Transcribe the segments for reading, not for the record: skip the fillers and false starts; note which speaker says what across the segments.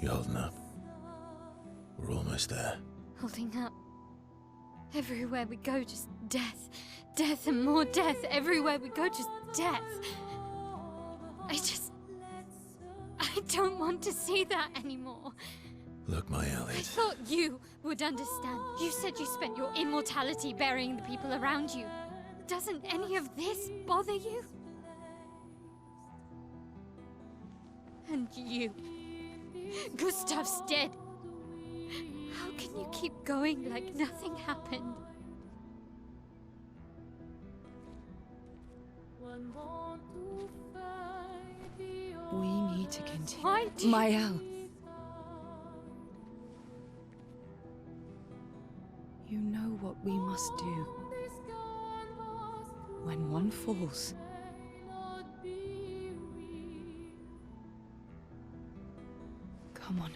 Speaker 1: You holding up? We're almost there.
Speaker 2: Holding up. Everywhere we go, just death. Death and more death. Everywhere we go, just death. I don't want to see that anymore.
Speaker 1: Look, my
Speaker 2: I
Speaker 1: Elliot.
Speaker 2: thought you would understand. You said you spent your immortality burying the people around you. Doesn't any of this bother you? And you. Gustav's dead. How can you keep going like nothing happened?
Speaker 3: We need to continue.
Speaker 2: Why do
Speaker 3: Mael. You know what we must do. When one falls, come on.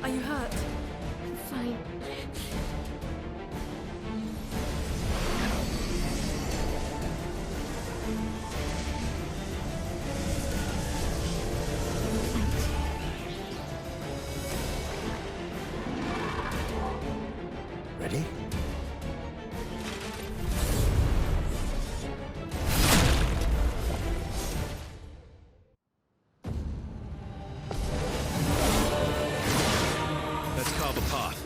Speaker 4: Are you hurt?
Speaker 2: I'm fine.
Speaker 1: Ready? Let's carve a path.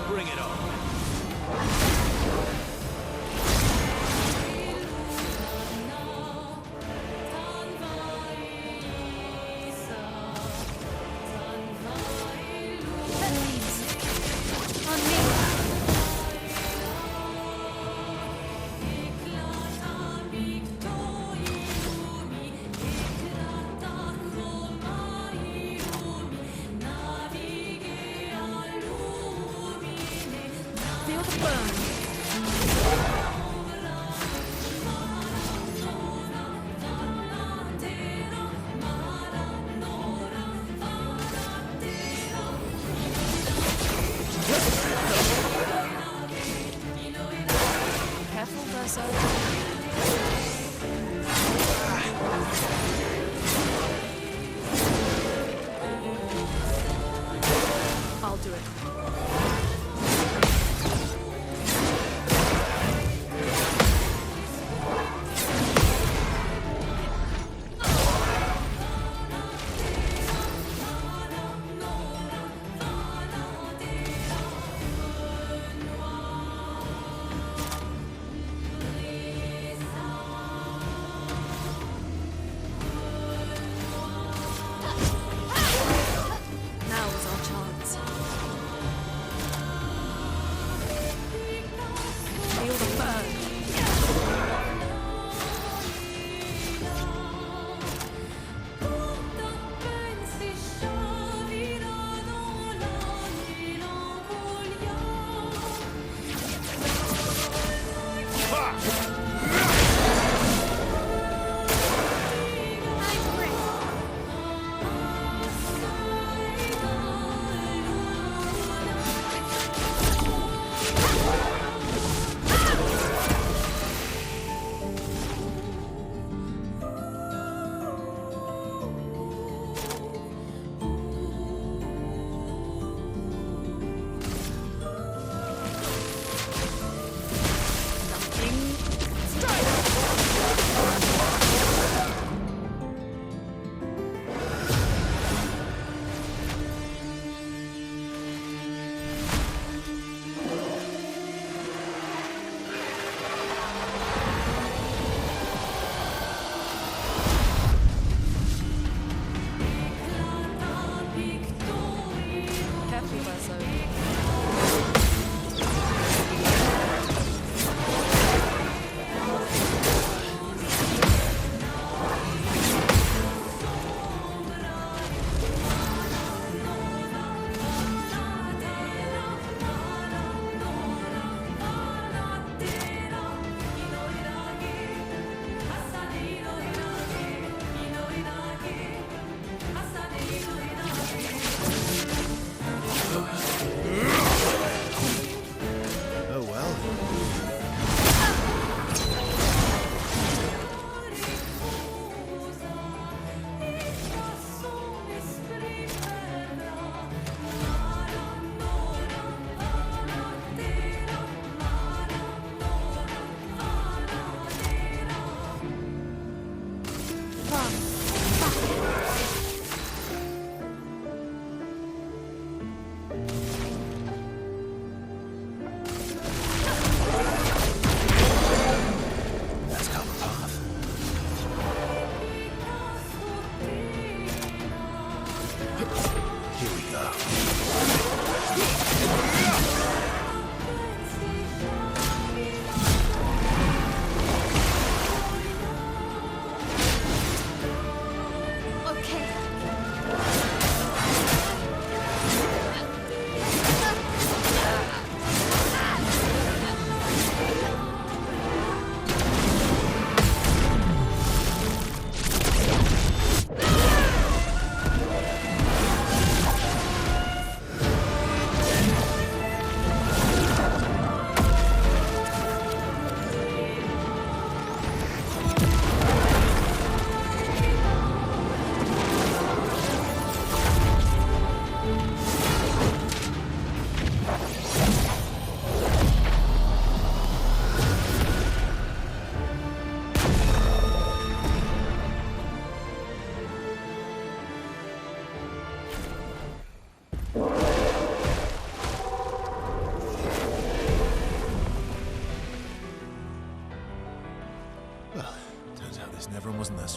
Speaker 1: Bring it on.
Speaker 2: On me.
Speaker 4: Feel the burn. Careful, Verso. I'll do it.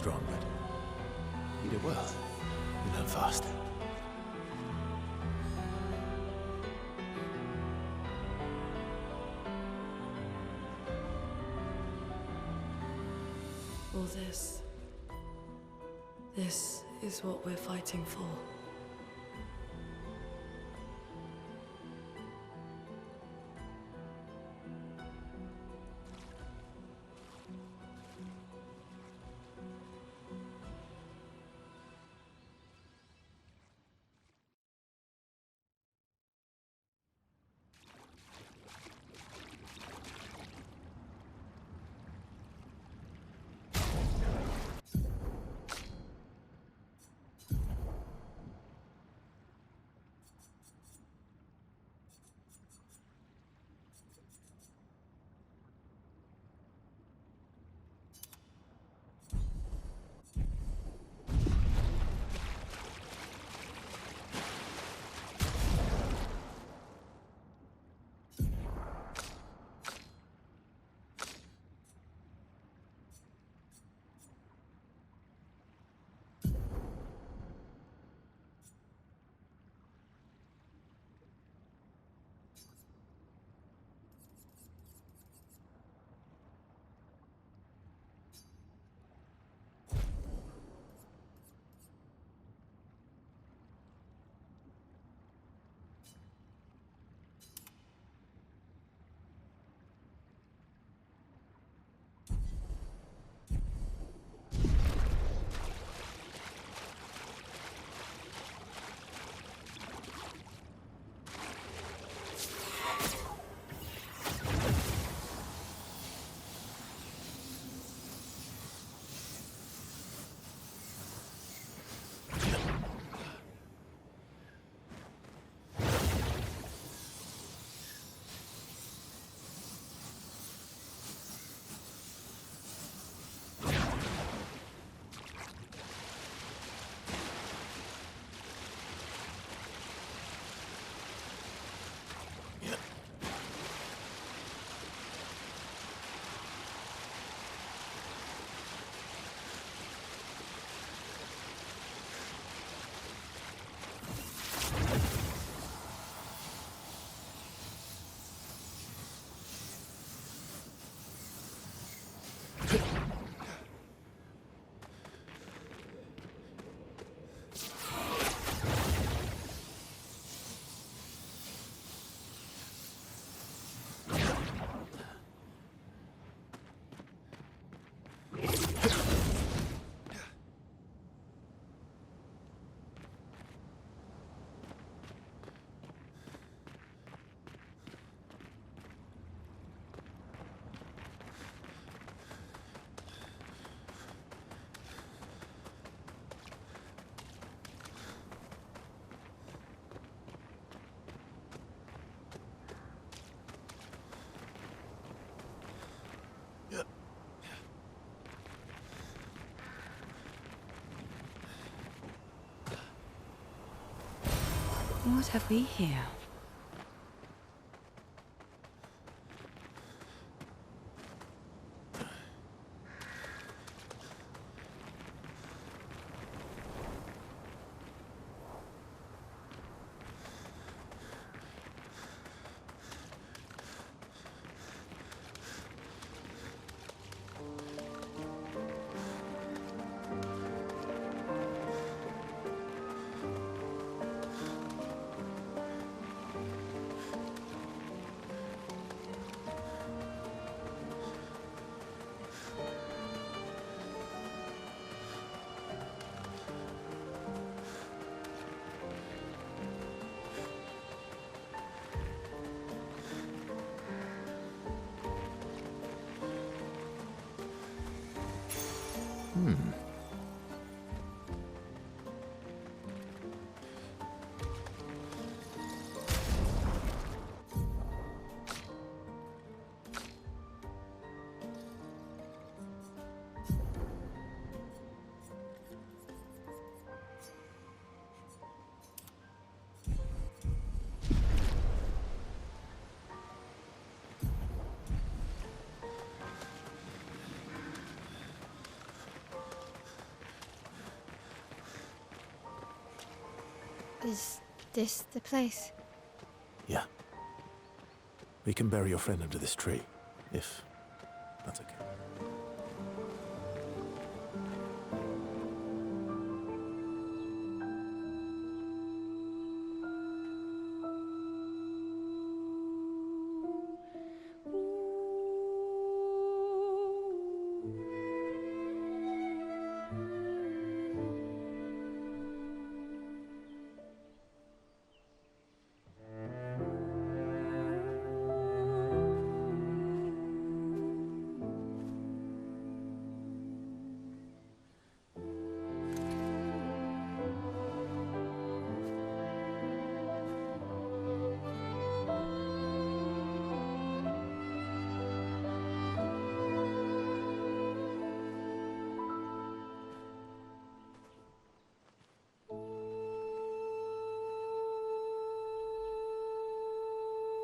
Speaker 1: strong, but you did well. You learn fast.
Speaker 5: All this. This is what we're fighting for.
Speaker 3: What have we here?
Speaker 2: Is this the place?
Speaker 1: Yeah. We can bury your friend under this tree, if that's okay.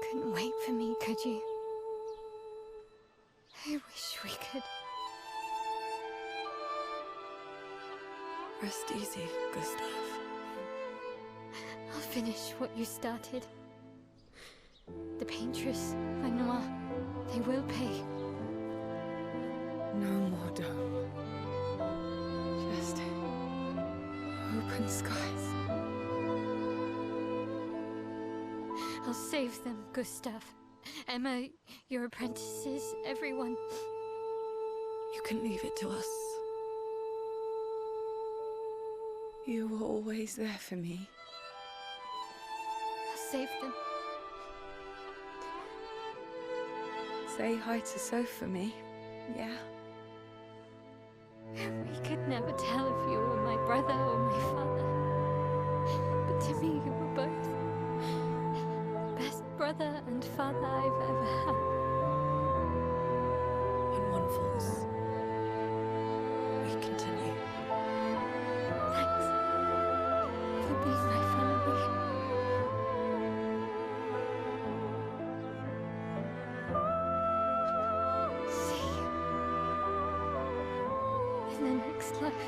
Speaker 2: Couldn't wait for me, could you? I wish we could.
Speaker 5: Rest easy, Gustav.
Speaker 2: I'll finish what you started. The paintress, Renoir, they will pay.
Speaker 3: No more dome. Just open skies.
Speaker 2: I'll save them, Gustav. Emma, your apprentices, everyone.
Speaker 5: You can leave it to us.
Speaker 3: You were always there for me.
Speaker 2: I'll save them.
Speaker 3: Say hi to Soph for me, yeah?
Speaker 2: We could never tell if you were my brother or my father. But to me, you were both. Best brother and father I've ever had.
Speaker 5: When one falls, we continue.
Speaker 2: Thanks for being my family. See you in the next life.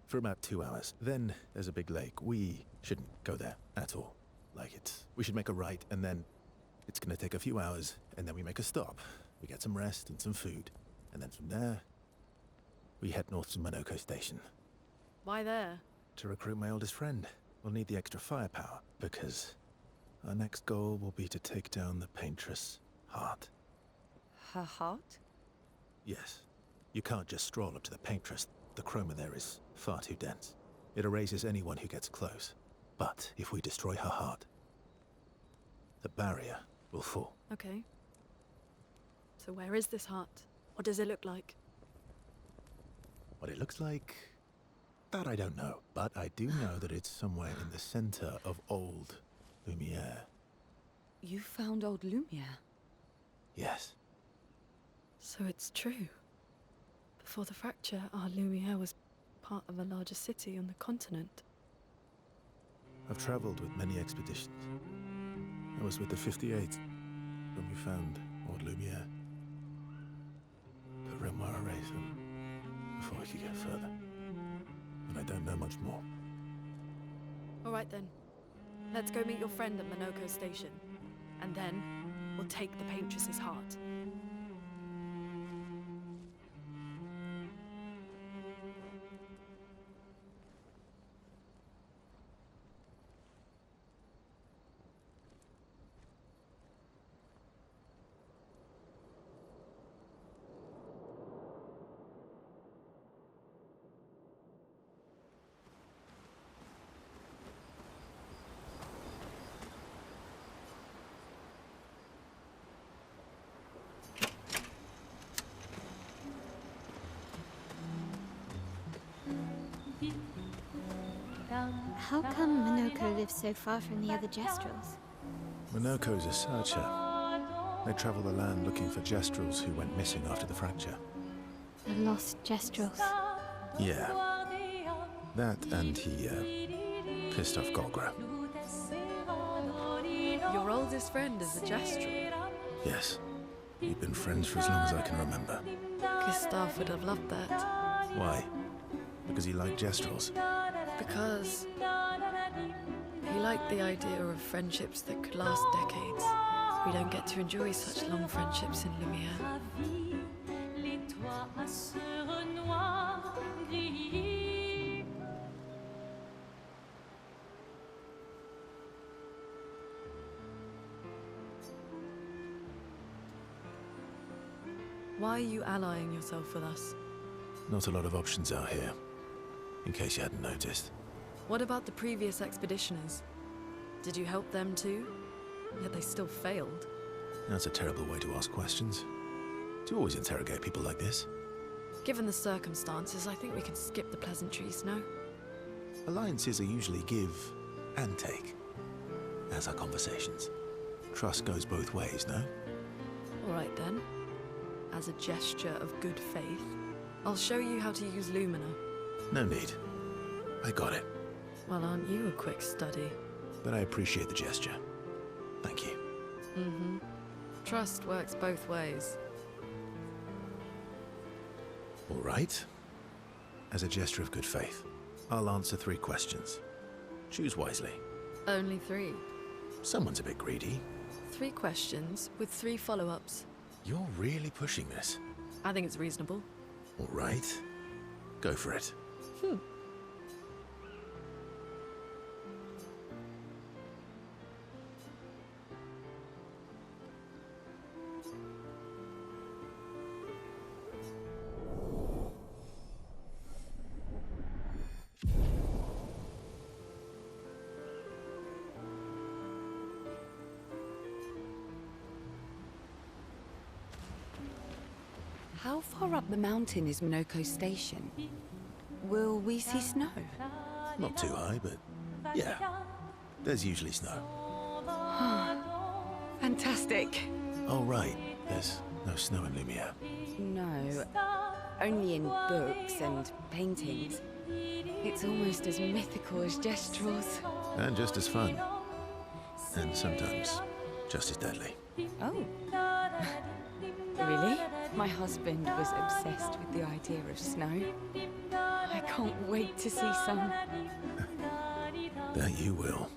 Speaker 1: For about 2 hours. Then there's a big lake. We shouldn't go there at all. We should make a right, and then it's gonna take a few hours, and then we make a stop. We get some rest and some food, and then from there, we head north to Monoko Station
Speaker 4: Why there?
Speaker 1: to recruit my oldest friend. We'll need the extra firepower, because Our next goal will be to take down the paintress' heart.
Speaker 3: Her heart?
Speaker 1: Yes. You can't just stroll up to the paintress. The chroma there is far too dense. It erases anyone who gets close. But if we destroy her heart, the barrier will fall.
Speaker 4: Okay. So where is this heart? What does it look like?
Speaker 1: What it looks like, that I don't know. But I do know that it's somewhere in the center of old Lumiere.
Speaker 3: You found old Lumiere?
Speaker 1: Yes.
Speaker 4: So it's true. Before the fracture, our Lumiere was part of a larger city on the continent.
Speaker 1: I've traveled with many expeditions. I was with the 58th when we found old Lumiere. But Renoir erased them before we could get further. And I don't know much more.
Speaker 4: All right then. Let's go meet your friend at Minoko Station. And then, we'll take the paintress's heart.
Speaker 2: How come Minoko lives so far from the other Jestrels?
Speaker 1: Minoko's a searcher. They travel the land looking for Jestrels who went missing after the fracture.
Speaker 2: The lost Jestrels.
Speaker 1: Yeah. That and he, pissed off Golgra.
Speaker 4: Your oldest friend is a Jestrel.
Speaker 1: Yes. We've been friends for as long as I can remember.
Speaker 4: Gustav would have loved that.
Speaker 1: Why? Because he liked Jestrels.
Speaker 4: Because he liked the idea of friendships that could last decades. We don't get to enjoy such long friendships in Lumiere. Why are you allying yourself with us?
Speaker 1: Not a lot of options out here, in case you hadn't noticed.
Speaker 4: What about the previous expeditioners? Did you help them too? Yet they still failed.
Speaker 1: That's a terrible way to ask questions. Do you always interrogate people like this?
Speaker 4: Given the circumstances, I think we can skip the pleasantries, no?
Speaker 1: Alliances are usually give and take, as are conversations. Trust goes both ways, no?
Speaker 4: All right then. As a gesture of good faith, I'll show you how to use Lumina.
Speaker 1: No need. I got it.
Speaker 4: Well, aren't you a quick study?
Speaker 1: But I appreciate the gesture. Thank you.
Speaker 4: Mm-hmm. Trust works both ways.
Speaker 1: All right. As a gesture of good faith, I'll answer 3 questions. Choose wisely.
Speaker 4: Only 3.
Speaker 1: Someone's a bit greedy.
Speaker 4: 3 questions with 3 follow-ups.
Speaker 1: You're really pushing this.
Speaker 4: I think it's reasonable.
Speaker 1: All right. Go for it.
Speaker 3: How far up the mountain is Minoko Station? Will we see snow?
Speaker 1: Not too high, but yeah. There's usually snow.
Speaker 3: Fantastic.
Speaker 1: Oh, right. There's no snow in Lumiere.
Speaker 3: No, only in books and paintings. It's almost as mythical as Jestrels.
Speaker 1: And just as fun. And sometimes just as deadly.
Speaker 3: Oh. Really? My husband was obsessed with the idea of snow. I can't wait to see some.
Speaker 1: That you will.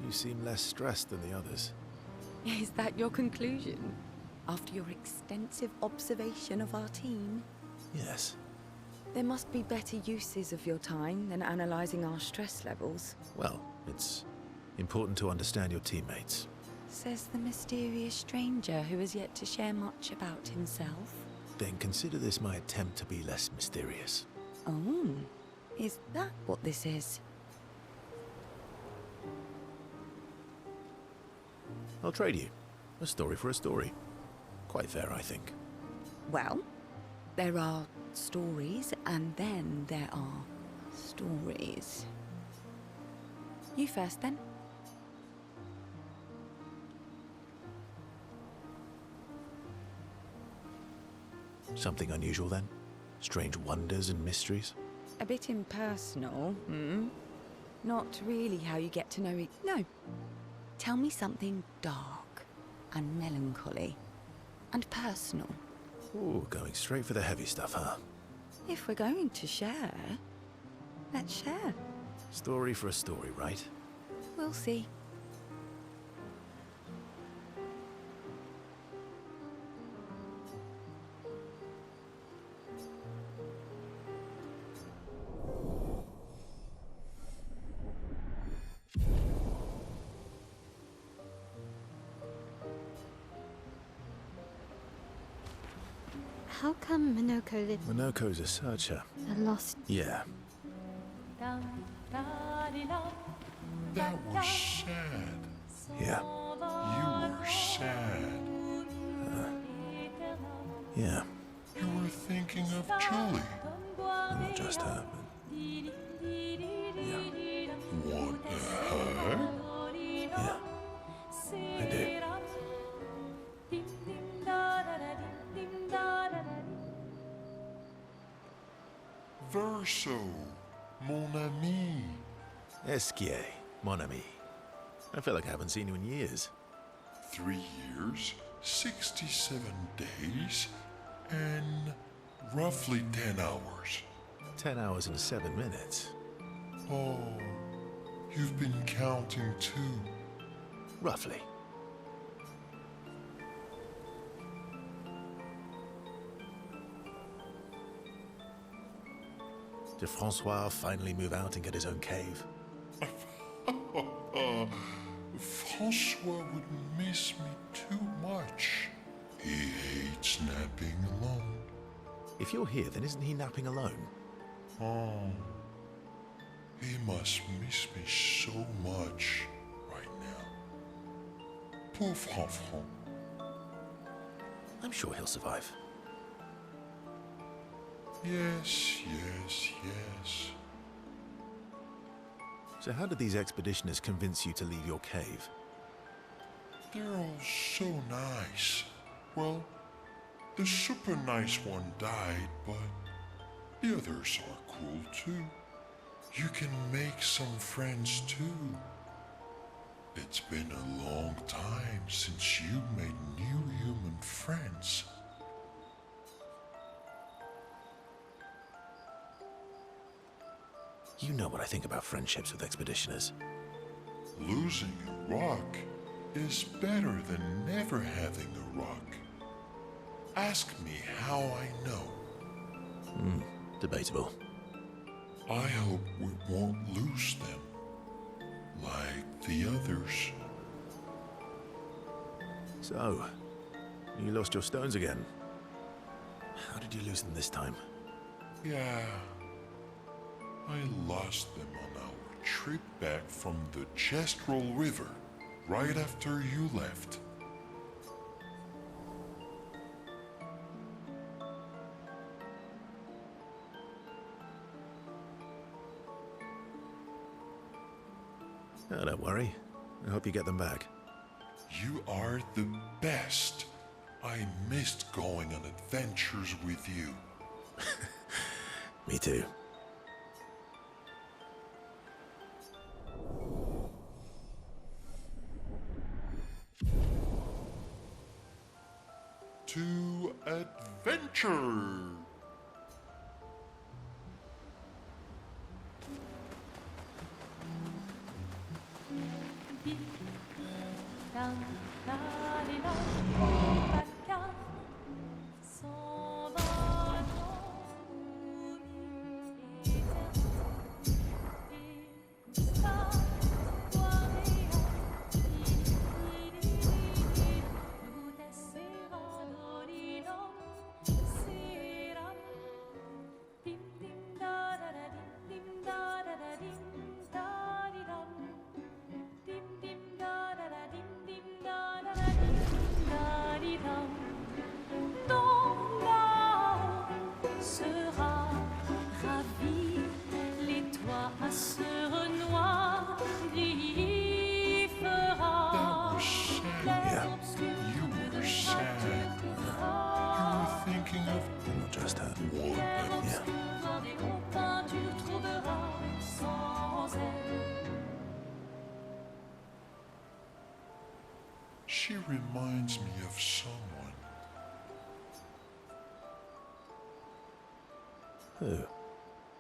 Speaker 1: You seem less stressed than the others.
Speaker 3: Is that your conclusion? after your extensive observation of our team.
Speaker 1: Yes.
Speaker 3: There must be better uses of your time than analysing our stress levels,
Speaker 1: Well, it's important to understand your teammates.
Speaker 3: says the mysterious stranger who has yet to share much about himself.
Speaker 1: Then consider this my attempt to be less mysterious.
Speaker 3: Oh, is that what this is?
Speaker 1: I'll trade you. A story for a story. Quite fair, I think.
Speaker 3: Well, there are stories, and then there are stories. You first, then.
Speaker 1: Something unusual then? Strange wonders and mysteries?
Speaker 3: A bit impersonal, hmm? Not really how you get to know it. No. Tell me something dark and melancholy and personal.
Speaker 1: Ooh, going straight for the heavy stuff, huh?
Speaker 3: If we're going to share, let's share.
Speaker 1: Story for a story, right?
Speaker 3: We'll see.
Speaker 2: How come Minoko lives
Speaker 1: Minoko's a searcher.
Speaker 2: a lost?
Speaker 1: Yeah.
Speaker 6: That was sad.
Speaker 1: Yeah.
Speaker 6: You were sad.
Speaker 1: Yeah.
Speaker 6: You were thinking of Julie.
Speaker 1: Not just her, but... Yeah.
Speaker 6: Want a hug?
Speaker 1: Yeah. I do.
Speaker 6: Verso, mon ami.
Speaker 1: Esquier, mon ami. I feel like I haven't seen you in years.
Speaker 6: 3 years, 67 days, and roughly 10 hours.
Speaker 1: 10 hours and 7 minutes.
Speaker 6: Oh, you've been counting too.
Speaker 1: Roughly. Did Francois finally move out and get his own cave?
Speaker 6: Francois would miss me too much. He hates napping alone.
Speaker 1: If you're here, then isn't he napping alone?
Speaker 6: Oh, he must miss me so much right now. Pauvre enfant.
Speaker 1: I'm sure he'll survive.
Speaker 6: Yes, yes, yes.
Speaker 1: So how did these expeditioners convince you to leave your cave?
Speaker 6: They're all so nice. Well, the super nice one died, but the others are cool too. You can make some friends too. It's been a long time since you made new human friends.
Speaker 1: You know what I think about friendships with expeditioners.
Speaker 6: Losing a rock is better than never having a rock. Ask me how I know.
Speaker 1: Debatable.
Speaker 6: I hope we won't lose them, like the others.
Speaker 1: So, you lost your stones again. How did you lose them this time?
Speaker 6: Yeah, I lost them on our trip back from the Chestrel River, right after you left.
Speaker 1: Oh, don't worry. I hope you get them back.
Speaker 6: You are the best. I missed going on adventures with you.
Speaker 1: Me too.
Speaker 6: To adventure!
Speaker 1: just her.
Speaker 6: One.
Speaker 1: Yeah.
Speaker 6: She reminds me of someone.
Speaker 1: Who?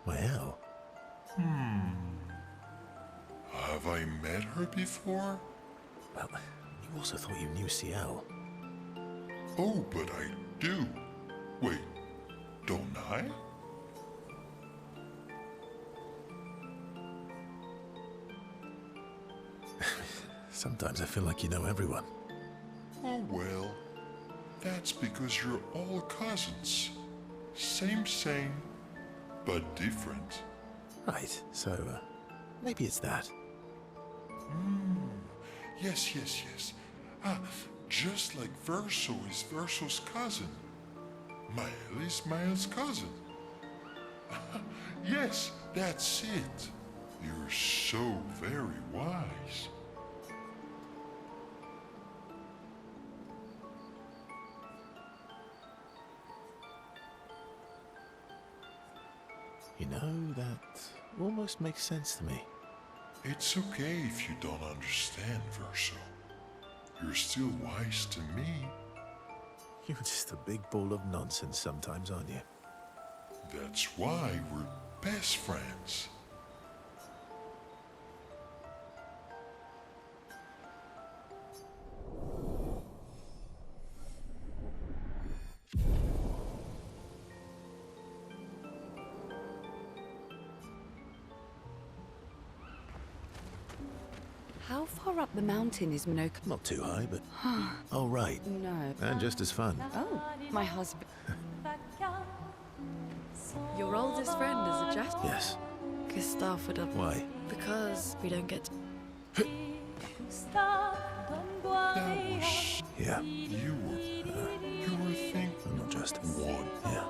Speaker 1: My Al.
Speaker 6: Have I met her before?
Speaker 1: Well, you also thought you knew CL.
Speaker 6: Oh, but I do. Wait, don't I?
Speaker 1: Sometimes I feel like you know everyone.
Speaker 6: Oh well, that's because you're all cousins. Same, but different.
Speaker 1: Right, so maybe it's that.
Speaker 6: Yes. Ah, just like Verso is Verso's cousin. Mael is Mael's cousin. Yes, that's it. You're so very wise.
Speaker 1: You know, that almost makes sense to me.
Speaker 6: It's okay if you don't understand, Verso. You're still wise to me.
Speaker 1: You're just a big ball of nonsense sometimes, aren't you?
Speaker 6: That's why we're best friends.
Speaker 3: How far up the mountain is Minoka?
Speaker 1: Not too high, but... oh, right.
Speaker 3: No.
Speaker 1: And just as fun.
Speaker 3: Oh, my husband.
Speaker 4: Your oldest friend is a jester.
Speaker 1: Yes.
Speaker 4: Gustav would have.
Speaker 1: Why?
Speaker 4: Because we don't get to.
Speaker 6: That was...
Speaker 1: Yeah.
Speaker 6: You were thinking...
Speaker 1: I'm not just...
Speaker 6: One.
Speaker 1: Yeah.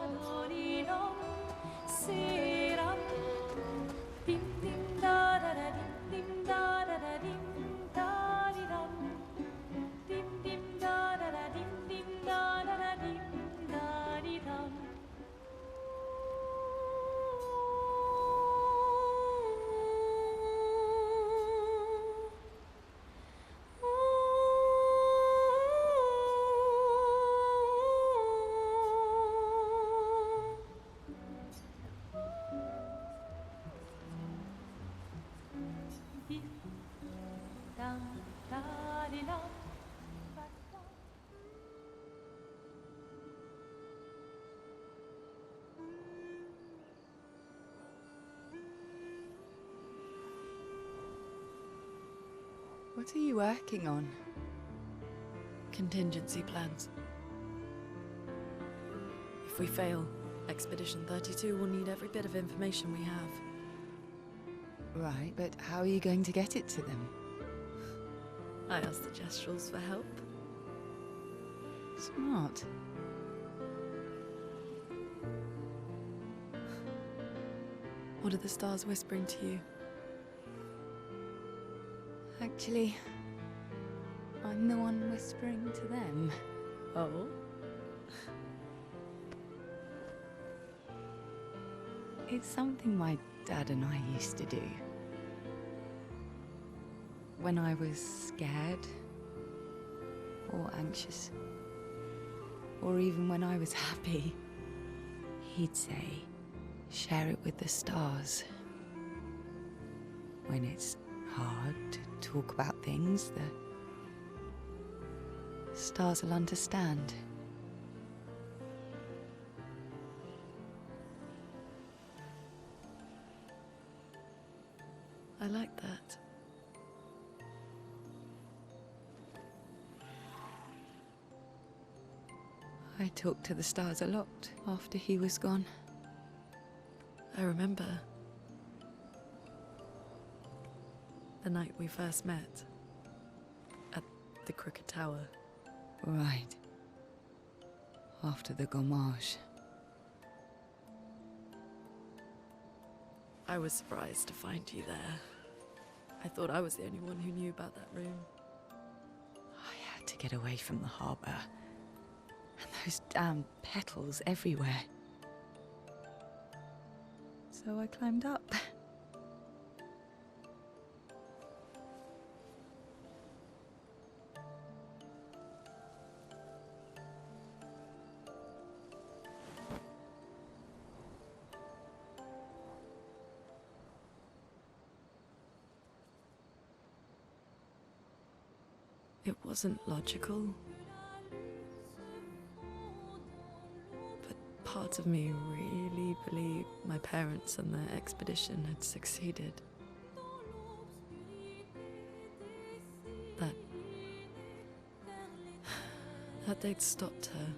Speaker 3: What are you working on?
Speaker 4: Contingency plans. If we fail, Expedition 32 will need every bit of information we have.
Speaker 3: Right, but how are you going to get it to them?
Speaker 4: I asked the Gestrals for help.
Speaker 3: Smart.
Speaker 4: What are the stars whispering to you?
Speaker 3: Actually, I'm the one whispering to them.
Speaker 4: Oh?
Speaker 3: It's something my dad and I used to do. When I was scared, or anxious, or even when I was happy, he'd say, share it with the stars. When it's hard to talk about things, the stars will understand.
Speaker 4: I like that.
Speaker 3: I talked to the stars a lot after he was gone.
Speaker 4: I remember the night we first met at the Crooked Tower.
Speaker 3: Right. After the gommage.
Speaker 4: I was surprised to find you there. I thought I was the only one who knew about that room.
Speaker 3: I had to get away from the harbour. And those damn petals everywhere. so I climbed up.
Speaker 4: It wasn't logical, but parts of me really believed my parents and their expedition had succeeded. That they'd stopped her.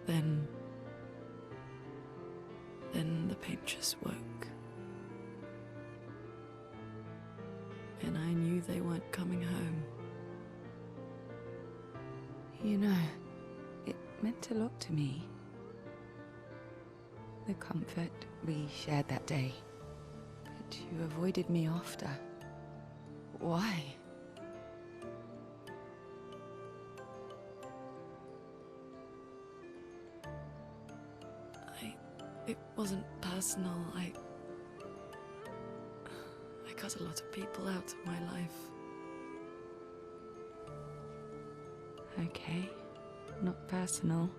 Speaker 4: Then the pain just woke. And I knew they weren't coming home.
Speaker 3: You know, it meant a lot to me. The comfort we shared that day. But you avoided me after. Why?
Speaker 4: It wasn't personal. I cut a lot of people out of my life.
Speaker 3: Okay, not personal.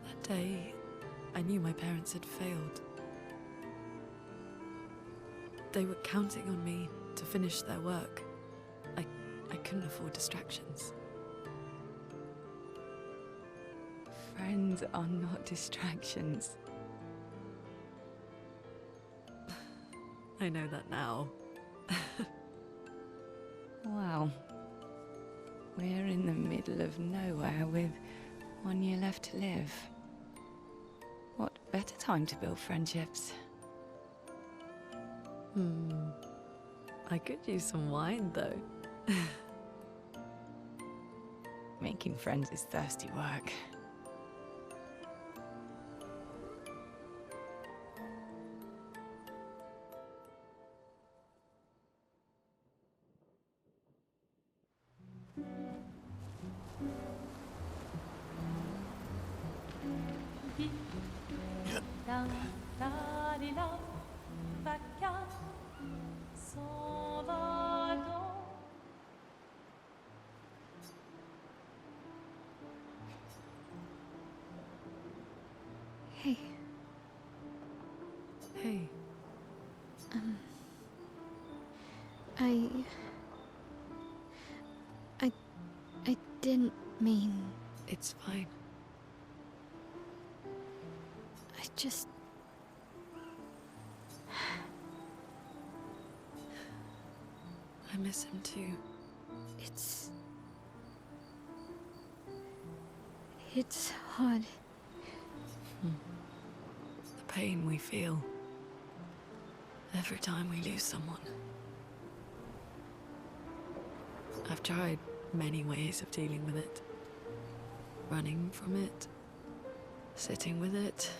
Speaker 4: That day, I knew my parents had failed. They were counting on me to finish their work. I couldn't afford distractions.
Speaker 3: Friends are not distractions.
Speaker 4: I know that now.
Speaker 3: Wow. We're in the middle of nowhere with 1 year left to live. What better time to build friendships?
Speaker 4: I could use some wine, though.
Speaker 3: Making friends is thirsty work.
Speaker 2: Hey,
Speaker 4: Hey,
Speaker 2: I didn't mean.
Speaker 4: it's fine.
Speaker 2: I just.
Speaker 4: I miss him too.
Speaker 2: It's hard.
Speaker 4: The pain we feel every time we lose someone. I've tried many ways of dealing with it. Running from it, sitting with it,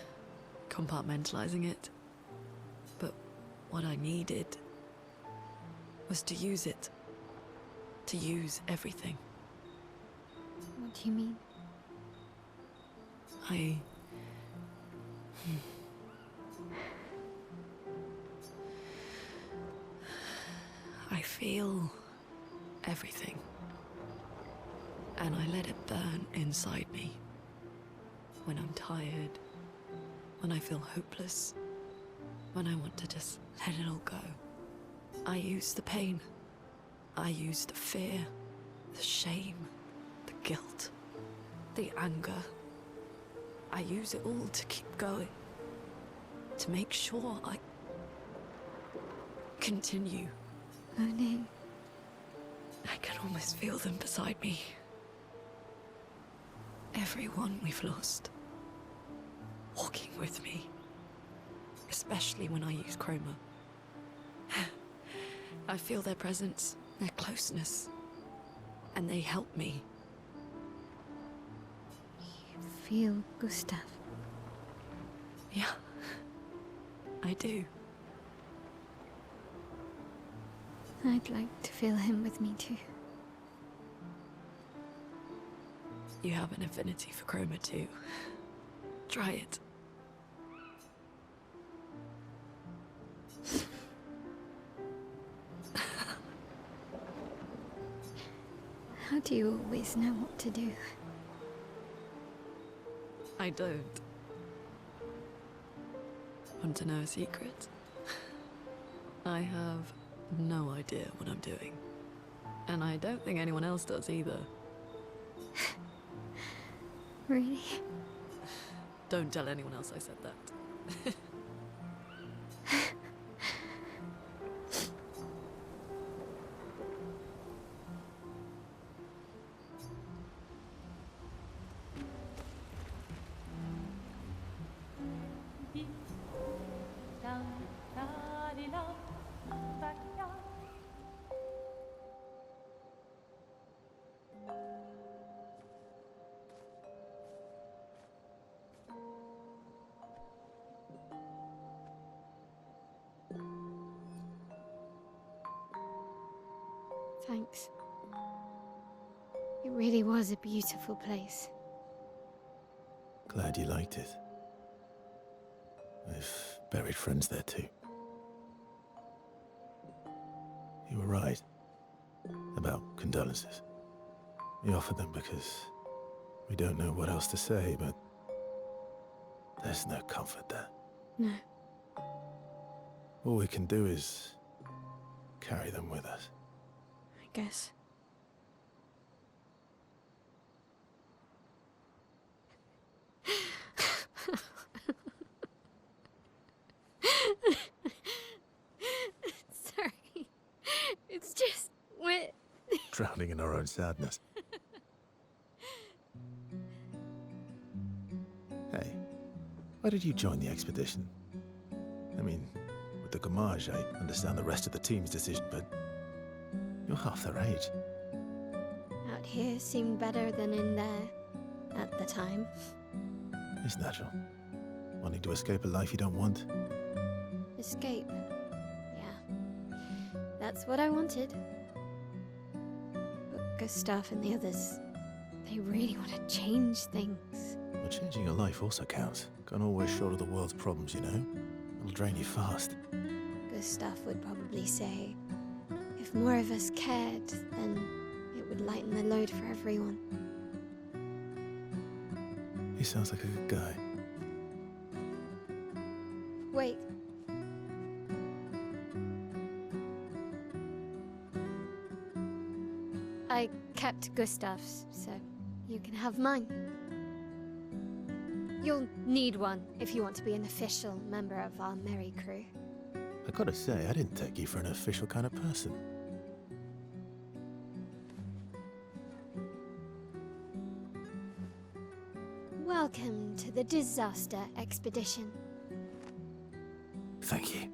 Speaker 4: compartmentalizing it. But what I needed was to use it. To use everything.
Speaker 2: What do you mean?
Speaker 4: I feel everything. And I let it burn inside me. When I'm tired, when I feel hopeless, when I want to just let it all go. I use the pain. I use the fear, the shame, the guilt, the anger. I use it all to keep going. To make sure I continue.
Speaker 2: Monet.
Speaker 4: I can almost feel them beside me. Everyone we've lost. Walking with me. Especially when I use chroma. I feel their presence, their closeness. And they help me.
Speaker 2: You feel Gustav.
Speaker 4: Yeah, I do.
Speaker 2: I'd like to feel him with me too.
Speaker 4: You have an affinity for chroma too. Try it.
Speaker 2: How do you always know what to do?
Speaker 4: I don't. Want to know a secret? I have no idea what I'm doing. And I don't think anyone else does either.
Speaker 2: Really?
Speaker 4: Don't tell anyone else I said that.
Speaker 2: Thanks. It really was a beautiful place.
Speaker 1: Glad you liked it. I've buried friends there too. You were right about condolences. We offered them because we don't know what else to say, but there's no comfort there.
Speaker 2: No.
Speaker 1: All we can do is carry them with us.
Speaker 2: I guess. Sorry. It's just wet.
Speaker 1: Drowning in our own sadness. Hey, why did you join the expedition? I mean, with the Gamage, I understand the rest of the team's decision, but you're half their age.
Speaker 2: Out here seemed better than in there at the time.
Speaker 1: It's natural. Wanting to escape a life you don't want.
Speaker 2: Escape. Yeah. That's what I wanted. But Gustav and the others, they really want to change things.
Speaker 1: But changing your life also counts. Can't always shoulder the world's problems, you know? It'll drain you fast.
Speaker 2: Gustav would probably say, if more of us cared, then it would lighten the load for everyone.
Speaker 1: He sounds like a good guy.
Speaker 2: Wait. I kept Gustav's, so you can have mine. You'll need one if you want to be an official member of our merry crew.
Speaker 1: I gotta say, I didn't take you for an official kind of person.
Speaker 2: Welcome to the disaster expedition.
Speaker 1: Thank you.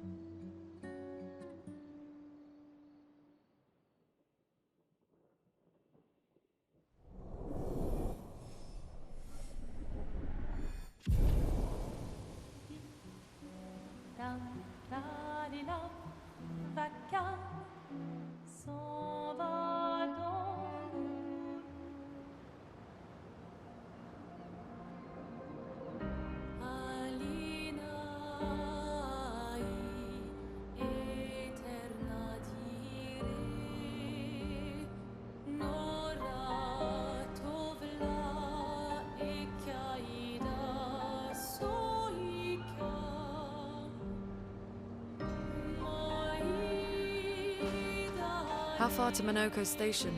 Speaker 4: How far to Minoko Station?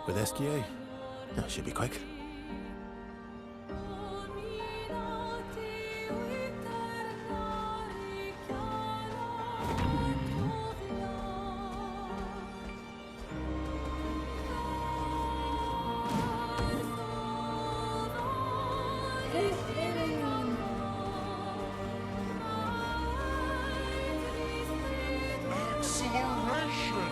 Speaker 1: With SGA? That should be quick.
Speaker 6: Acceleration!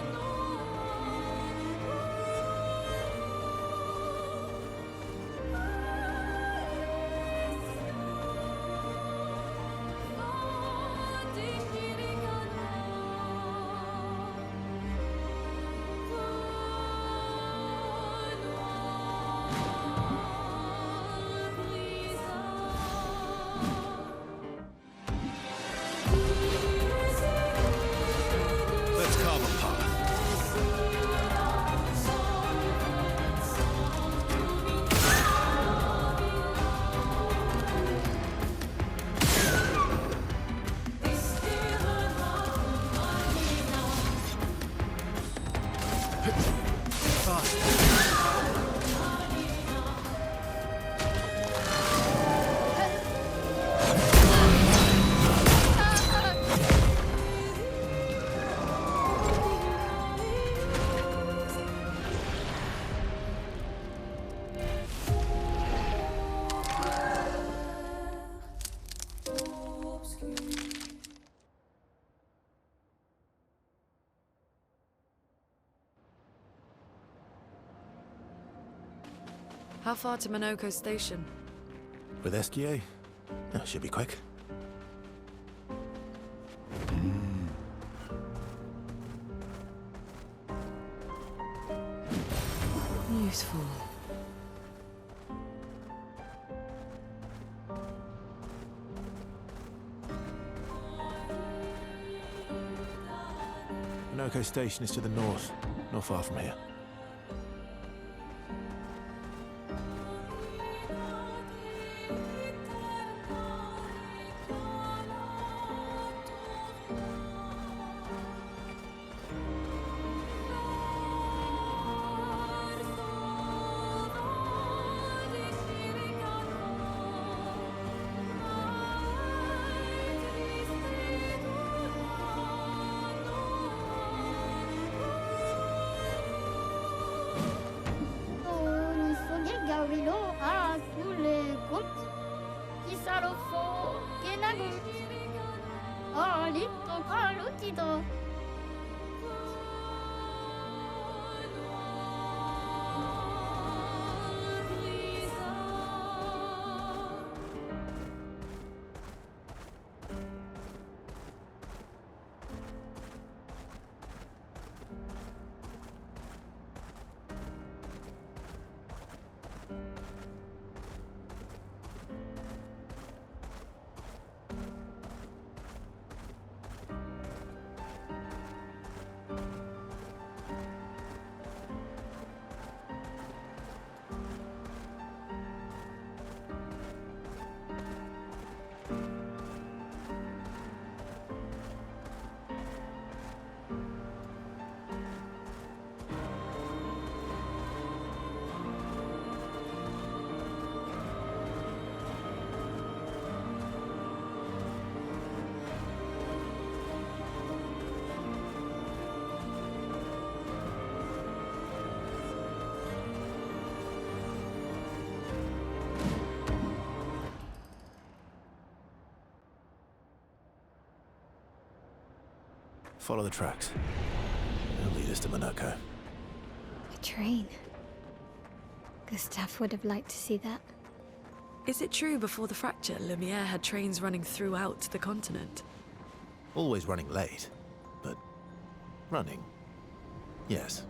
Speaker 4: How far to Minoko Station?
Speaker 1: With SGA? Oh, should be quick.
Speaker 3: Useful.
Speaker 1: Minoko Station is to the north, not far from here. Follow the tracks. They'll lead us to Minoko.
Speaker 2: A train. Gustav would have liked to see that.
Speaker 4: Is it true before the fracture, Lumiere had trains running throughout the continent?
Speaker 1: Always running late, but running. Yes.